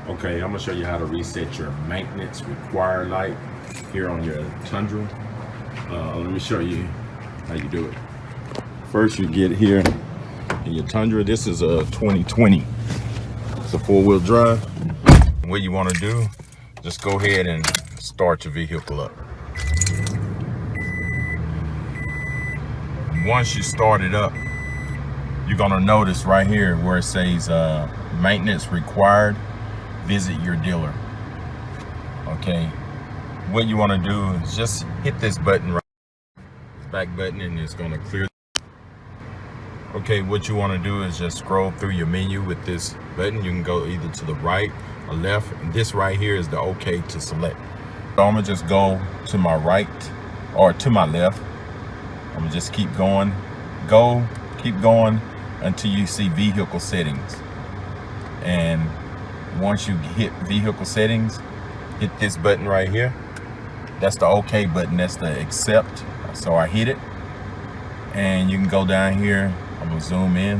Okay, I'm gonna show you how to reset your maintenance required light here on your Tundra. Let me show you how you do it. First, you get here in your Tundra. This is a 2020. It's a 4-wheel drive. What you want to do, just go ahead and start your vehicle up. Once you start it up, you're gonna notice right here where it says maintenance required, visit your dealer. Okay, what you want to do is just hit this button right, this back button, and it's going to clear. Okay, what you want to do is just scroll through your menu with this button. You can go either to the right or left, and this right here is the OK to select. So I'm gonna just go to my right or to my left. I'm gonna just keep going, keep going until you see vehicle settings. And once you hit vehicle settings, hit this button right here. That's the OK button, that's the accept. So I hit it, and you can go down here. I'm gonna zoom in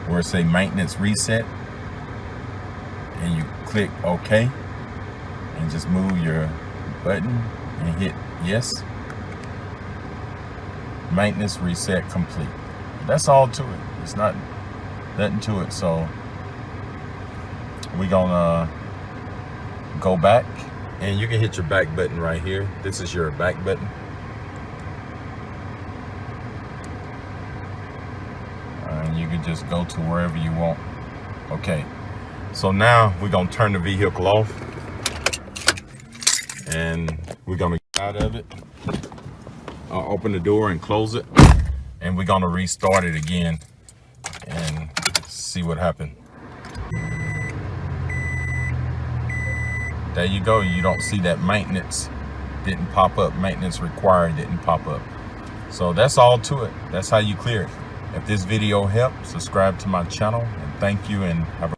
where it say maintenance reset, and you click OK, and just move your button and hit yes. Maintenance reset complete. That's all to it. It's not nothing to it. So we're gonna go back, and you can hit your back button right here. This is your back button. And you can just go to wherever you want. Okay, so now we're gonna turn the vehicle off, and we're gonna get out of it. I'll open the door and close it, and we're gonna restart it again and see what happened. There you go. You don't see that maintenance didn't pop up. Maintenance required didn't pop up. So that's all to it. That's how you clear it. If this video helped, subscribe to my channel, and thank you, and have a